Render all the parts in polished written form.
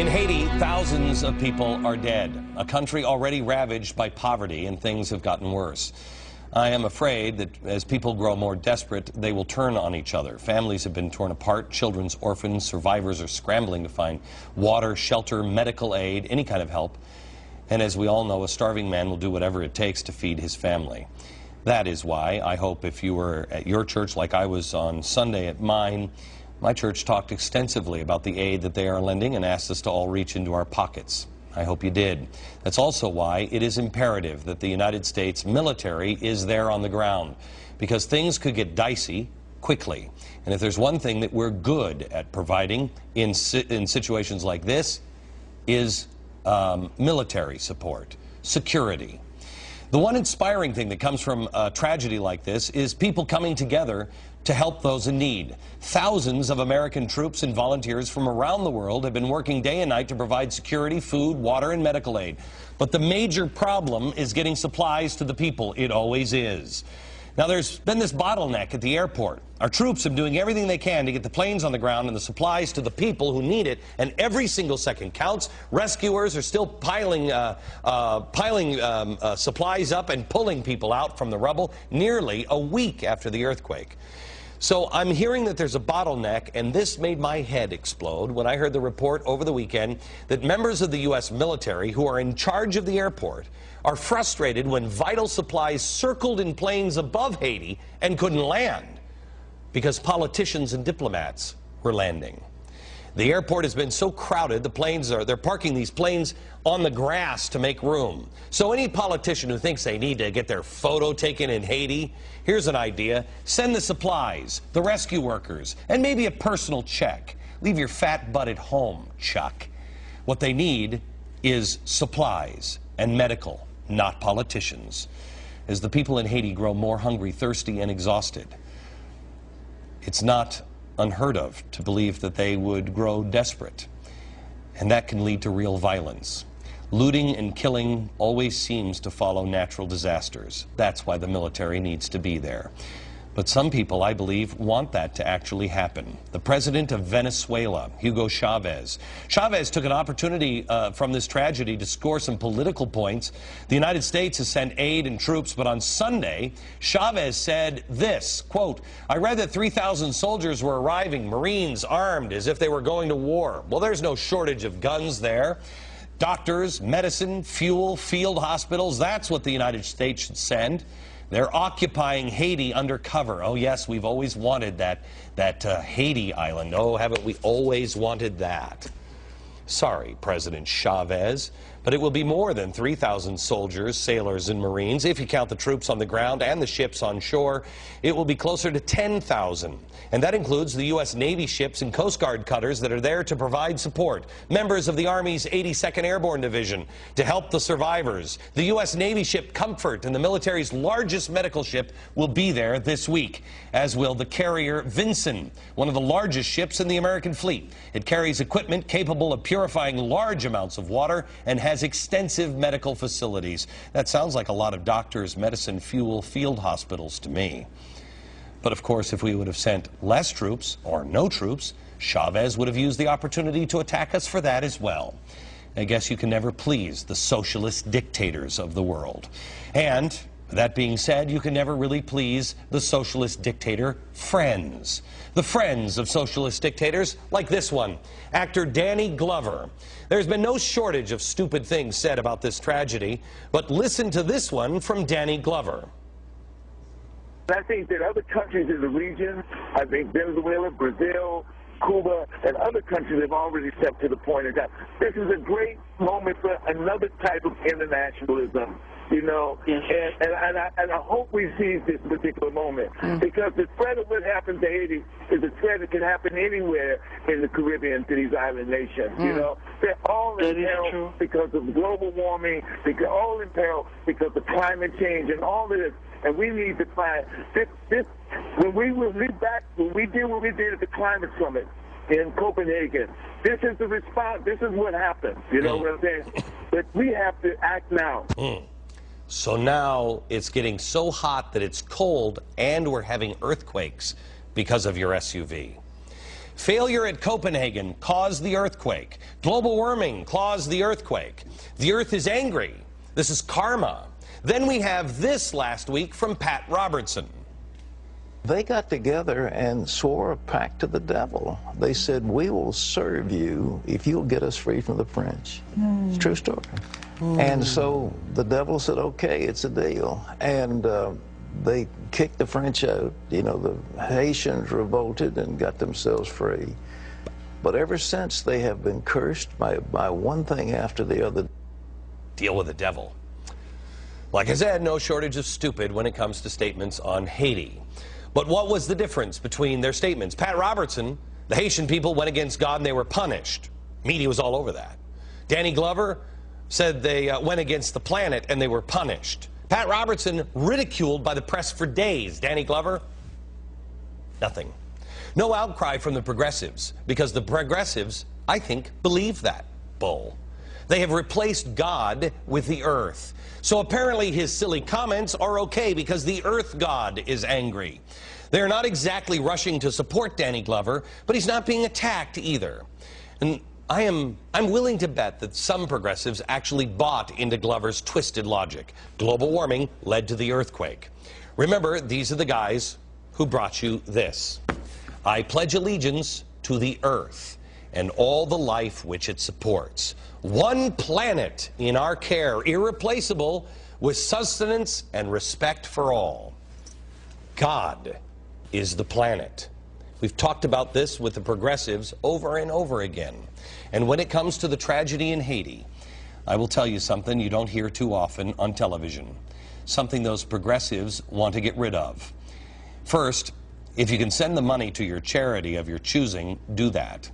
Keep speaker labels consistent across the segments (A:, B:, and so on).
A: In Haiti, thousands of people are dead, a country already ravaged by poverty, and things have gotten worse. I am afraid that as people grow more desperate, they will turn on each other. Families have been torn apart, children's orphans, survivors are scrambling to find water, shelter, medical aid, any kind of help. And as we all know, a starving man will do whatever it takes to feed his family. That is why I hope if you were at your church like I was on Sunday at mine, my church talked extensively about the aid that they are lending and asked us to all reach into our pockets. I hope you did. That's also why it is imperative that the United States military is there on the ground, because things could get dicey quickly. And if there's one thing that we're good at providing in situations like this, is military support, security. The one inspiring thing that comes from a tragedy like this is people coming together to help those in need. Thousands of American troops and volunteers from around the world have been working day and night to provide security, food, water, and medical aid. But the major problem is getting supplies to the people. It always is. Now, there's been this bottleneck at the airport. Our troops are doing everything they can to get the planes on the ground and the supplies to the people who need it, and every single second counts. Rescuers are still piling supplies up and pulling people out from the rubble nearly a week after the earthquake. So I'm hearing that there's a bottleneck, and this made my head explode when I heard the report over the weekend that members of the U.S. military who are in charge of the airport are frustrated when vital supplies circled in planes above Haiti and couldn't land because politicians and diplomats were landing. The airport has been so crowded, they're parking these planes on the grass to make room. So any politician who thinks they need to get their photo taken in Haiti, here's an idea. Send the supplies, the rescue workers, and maybe a personal check. Leave your fat butt at home, Chuck. What they need is supplies and medical, not politicians. As the people in Haiti grow more hungry, thirsty, and exhausted, it's not unheard of to believe that they would grow desperate, and that can lead to real violence. Looting and killing always seems to follow natural disasters. That's why the military needs to be there. But some people, I believe, want that to actually happen. The president of Venezuela, Hugo Chavez. Chavez took an opportunity from this tragedy to score some political points. The United States has sent aid and troops, but on Sunday, Chavez said this, quote, "I read that 3,000 soldiers were arriving, Marines armed as if they were going to war." Well, there's no shortage of guns there. Doctors, medicine, fuel, field hospitals, that's what the United States should send. They're occupying Haiti undercover. Oh, yes, we've always wanted that Haiti island. Oh, haven't we always wanted that? Sorry, President Chavez, but it will be more than 3,000 soldiers, sailors, and Marines. If you count the troops on the ground and the ships on shore, it will be closer to 10,000. And that includes the U.S. Navy ships and Coast Guard cutters that are there to provide support, members of the Army's 82nd Airborne Division to help the survivors. The U.S. Navy ship Comfort and the military's largest medical ship will be there this week, as will the carrier Vinson, one of the largest ships in the American fleet. It carries equipment capable of purifying large amounts of water and has extensive medical facilities. That sounds like a lot of doctors, medicine, fuel, field hospitals to me. But of course, if we would have sent less troops or no troops, Chavez would have used the opportunity to attack us for that as well. I guess you can never please the socialist dictators of the world. And that being said, you can never really please the socialist dictator friends. The friends of socialist dictators, like this one, actor Danny Glover. There's been no shortage of stupid things said about this tragedy, but listen to this one from Danny Glover.
B: I think that other countries in the region, I think Venezuela, Brazil, Cuba, and other countries have already stepped to the point of that. This is a great moment for another type of internationalism, you know, and I hope we seize this particular moment, because the threat of what happened to Haiti is a threat that can happen anywhere in the Caribbean to these island nations, you know. They're all in peril because of global warming, they're all in peril because of climate change and all of this. And we need to find this when we did what we did at the climate summit in Copenhagen. This is the response. This is what happened. You know what I'm saying? But we have to act now.
A: So now it's getting so hot that it's cold, and we're having earthquakes because of your SUV. Failure at Copenhagen caused the earthquake. Global warming caused the earthquake. The earth is angry. This is karma. Then we have this last week from Pat Robertson.
C: They got together and swore a pact to the devil. They said, we will serve you if you'll get us free from the French. It's a true story. And so the devil said, okay, it's a deal. And they kicked the French out. You know, the Haitians revolted and got themselves free. But ever since, they have been cursed by one thing after the other.
A: Deal with the devil. Like I said, no shortage of stupid when it comes to statements on Haiti. But what was the difference between their statements? Pat Robertson, the Haitian people went against God and they were punished. Media was all over that. Danny Glover said they went against the planet and they were punished. Pat Robertson ridiculed by the press for days. Danny Glover, nothing. No outcry from the progressives, because the progressives, I think, believe that bull. They have replaced God with the earth. So apparently his silly comments are okay because the earth god is angry. They're not exactly rushing to support Danny Glover, but he's not being attacked either. And I'm willing to bet that some progressives actually bought into Glover's twisted logic. Global warming led to the earthquake. Remember, these are the guys who brought you this. I pledge allegiance to the earth and all the life which it supports. One planet in our care, irreplaceable, with sustenance and respect for all. God is the planet. We've talked about this with the progressives over and over again. And when it comes to the tragedy in Haiti, I will tell you something you don't hear too often on television. Something those progressives want to get rid of. First, if you can send the money to your charity of your choosing, do that.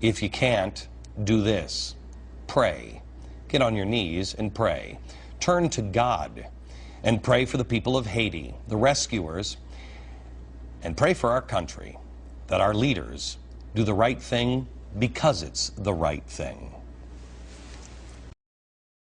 A: If you can't, do this. Pray. Get on your knees and pray. Turn to God and pray for the people of Haiti, the rescuers, and pray for our country, that our leaders do the right thing because it's the right thing.